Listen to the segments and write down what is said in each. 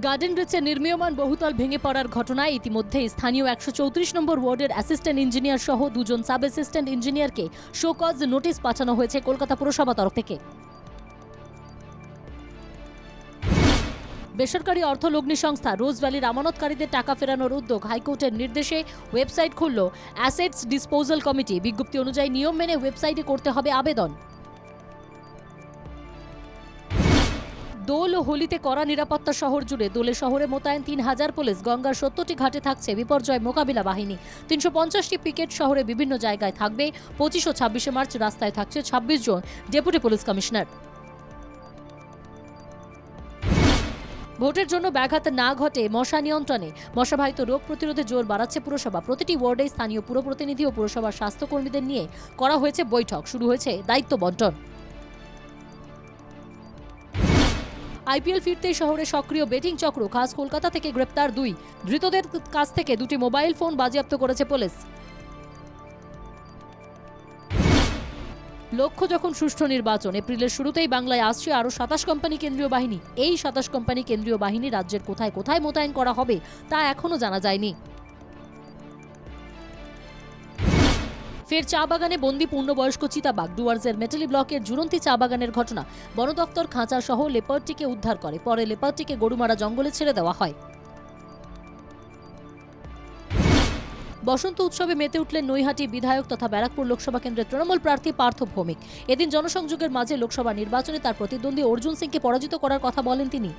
Garden রিচে নির্মীয়মান বহুতল ভেঙে পড়ার ঘটনায় ইতিমধ্যে স্থানীয় ১৩৪ নম্বর ওয়ার্ডের অ্যাসিস্ট্যান্ট ইঞ্জিনিয়ার সহ দুজন সাব অ্যাসিস্ট্যান্ট ইঞ্জিনিয়ারকে শো কজ নোটিশ পাঠানো হয়েছে কলকাতা পুরসভা তরফ থেকে। বেসরকারি অর্থলগ্নি সংস্থা রোজ ভ্যালির আমানতকারীদের টাকা ফেরানোর উদ্যোগ হাইকোর্টের নির্দেশে ওয়েবসাইট খুলল অ্যাসেটস ডিসপোজাল কমিটি। বিজ্ঞপ্তি অনুযায়ী নিয়ম মেনে ওয়েবসাইটে করতে হবে আবেদন। দোল ও হোলিতে কড়া নিরাপত্তা শহর জুড়ে। দোলে শহরে মোতায়েন ৩,০০০ পুলিশ। গঙ্গার ৭০টি ঘাটে থাকছে বিপর্যয় মোকাবিলা বাহিনী। ৩৫০টি পিকেট শহরে বিভিন্ন জায়গায় থাকবে। ২৫ ও ২৬শে মার্চ রাস্তায় থাকছে ২৬ জন ডেপুটি পুলিশ কমিশনার। ভোটের জন্য ব্যাঘাত না ঘটে মশা নিয়ন্ত্রণে। মশাবাহিত রোগ প্রতিরোধে জোর বাড়াচ্ছে পুরসভা। প্রতিটি ওয়ার্ডে স্থানীয় পুরপ্রতিনিধি ও পুরসভার স্বাস্থ্যকর্মীদের নিয়ে করা হয়েছে বৈঠক। শুরু হয়েছে দায়িত্ব বন্টন। আইপিএল ফিরতেই শহরে সক্রিয় বেটিং চক্র। খাস কলকাতা থেকে গ্রেপ্তার ২ ধৃতদের কাছ থেকে ২টি মোবাইল ফোন বাজেয়াপ্ত করেছে পুলিশ। লক্ষ্য যখন সুষ্ঠু নির্বাচন। এপ্রিলের শুরুতেই বাংলায় আসছে আরও ২৭ কোম্পানি কেন্দ্রীয় বাহিনী। এই ২৭ কোম্পানি কেন্দ্রীয় বাহিনী রাজ্যের কোথায় কোথায় মোতায়েন করা হবে তা এখনও জানা যায়নি। ফের চা বাগানে বন্দি পূর্ণবয়স্ক চিতাবাঘ। ডুয়ার্সের মেটালি ব্লকের জুরন্তি চা বাগানের ঘটনা। বন দপ্তর খাঁচা সহ লেপার্ডটিকে উদ্ধার করে। পরে লেপার্ডটিকে গরুমারা জঙ্গলে ছেড়ে দেওয়া হয়। বসন্ত উৎসবে মেতে উঠলেন নৈহাটি বিধায়ক তথা ব্যারাকপুর লোকসভা কেন্দ্রের তৃণমূল প্রার্থী পার্থ ভৌমিক। এদিন জনসংযোগের মাঝে লোকসভা নির্বাচনে তার প্রতিদ্বন্দ্বী অর্জুন সিংকে পরাজিত করার কথা বলেন তিনি।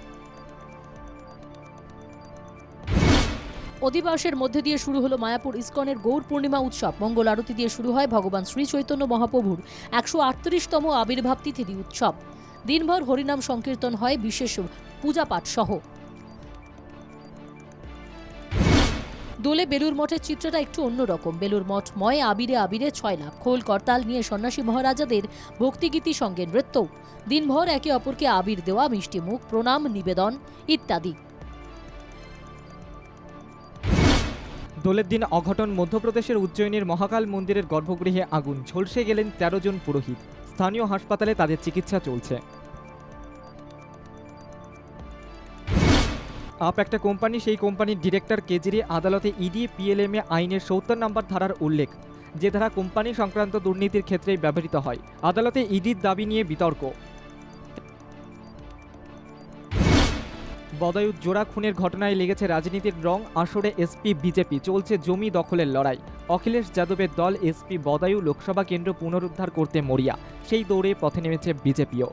অধিবাসের মধ্যে দিয়ে শুরু হলো মায়াপুর ইসকনের গৌর পূর্ণিমা উৎসব। মঙ্গল আরতি দিয়ে শুরু হয় ভগবান শ্রী চৈতন্য মহাপ্রভুর ১৩৮তম আবির্ভাব তিথি উৎসব। দিনভর হরিনাম সংকীর্তন হয়, বিশেষ পূজাপাঠ সহ। দোলে বেলুর মঠের চিত্রটা একটু অন্যরকম। বেলুর মঠ ময় আবিরে আবিরে ৬ লাভ। খোল করতাল নিয়ে সন্ন্যাসী মহারাজাদের ভক্তিগীতি সঙ্গে নৃত্য। দিনভর একে অপরকে আবির দেওয়া, মিষ্টি মুখ, প্রণাম নিবেদন ইত্যাদি। দোলের দিন অঘটন। মধ্যপ্রদেশের উজ্জয়িনীর মহাকাল মন্দিরের গর্ভগৃহে আগুন। ঝলসে গেলেন ১৩ জন পুরোহিত। স্থানীয় হাসপাতালে তাদের চিকিৎসা চলছে। একটা কোম্পানি, সেই কোম্পানির ডিরেক্টর কেজরি আদালতে ইডি পিএলএমএ আইনের ৭০ নম্বর ধারার উল্লেখ, যে ধারা কোম্পানি সংক্রান্ত দুর্নীতির ক্ষেত্রেই ব্যবহৃত হয়। আদালতে ইডির দাবি নিয়ে বিতর্ক। বদায়ু জোড়া খুনের ঘটনায় লেগেছে রাজনীতির রং। আসরে এসপি বিজেপি। চলছে জমি দখলের লড়াই। অখিলেশ যাদবের দল এসপি বদায়ু লোকসভা কেন্দ্র পুনরুদ্ধার করতে মরিয়া। সেই দৌড়ে পথে নেমেছে বিজেপিও।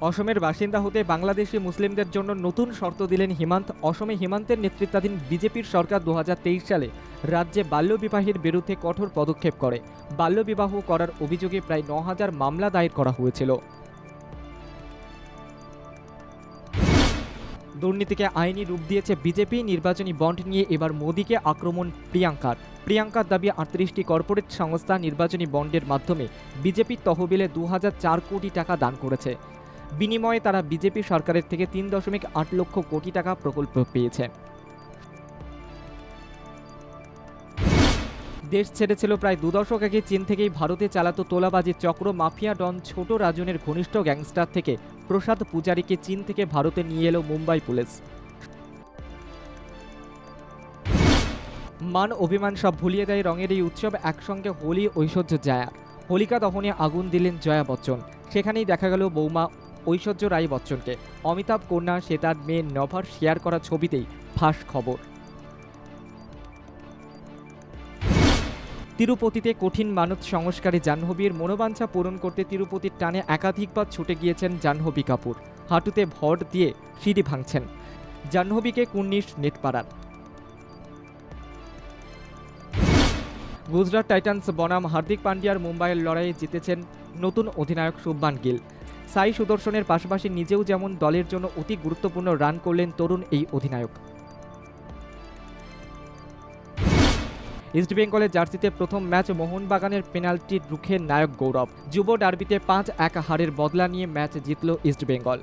অসমের বাসিন্দা হতে বাংলাদেশি মুসলিমদের জন্য নতুন শর্ত দিলেন হিমান্ত। অসমে হিমান্তের নেতৃত্বাধীন বিজেপির সরকার ২০২৩ সালে রাজ্যে বাল্যবিবাহের বিরুদ্ধে কঠোর পদক্ষেপ করে। বাল্যবিবাহ করার অভিযোগে প্রায় ৯,০০০ মামলা দায়ের করা হয়েছিল। দুর্নীতিকে আইনি রূপ দিয়েছে বিজেপি। নির্বাচনী বন্ড নিয়ে এবার মোদীকে আক্রমণ প্রিয়াঙ্কার দাবি ৩৮টি কর্পোরেট সংস্থা নির্বাচনী বন্ডের মাধ্যমে বিজেপির তহবিলে ২,০০৪ কোটি টাকা দান করেছে। বিনিময়ে তারা বিজেপি সরকারের থেকে ৩.৮ লক্ষ কোটি টাকা প্রকল্প পেয়েছে। দেশ ছেড়েছিল প্রায় ২ দশক আগে চীন থেকেই ভারতে চালাতো তোলাবাজির চক্র মাফিয়া ডন ছোট রাজনের ঘনিষ্ঠ গ্যাংস্টার থেকে প্রসাদ পূজারীকে চীন থেকে ভারতে নিয়ে এলো মুম্বাই পুলিশ। মান অভিমান সব ভুলিয়ে দেয় রঙের এই উৎসব। একসঙ্গে হোলি ঐশ্বর্য জায়ার। হোলিকা দহনে আগুন দিলেন জয়া বচ্চন। সেখানেই দেখা গেল বৌমা ঐশ্বর্য রায় বচ্চনকে। অমিতাভ কন্যা সে তার মেয়ে নভার শেয়ার করা ছবিতেই ফাঁস খবর। তিরুপতিতে কঠিন মানত সংস্কারে জাহ্নবীর মনোবাঞ্ছা পূরণ করতে তিরুপতির টানে একাধিকবার ছুটে গিয়েছেন জাহ্নবী কাপুর। হাঁটুতে ভর দিয়ে সিঁড়ি ভাঙছেন। জাহ্নবীকে কুর্নিশ নেটপাড়ার। গুজরাট টাইটান্স বনাম হার্দিক পান্ডিয়ার মুম্বাইয়ের লড়াইয়ে জিতেছেন নতুন অধিনায়ক শুভমান গিল। সাই সুদর্শনের পাশাপাশি নিজেও যেমন দলের জন্য অতি গুরুত্বপূর্ণ রান করলেন তরুণ এই অধিনায়ক। ইস্টবেঙ্গলের জার্সিতে প্রথম ম্যাচ মোহনবাগানের পেনাল্টি রুখে নায়ক গৌরব। যুব ডার্বিতে ৫-১ হারের বদলা নিয়ে ম্যাচ জিতল ইস্টবেঙ্গল।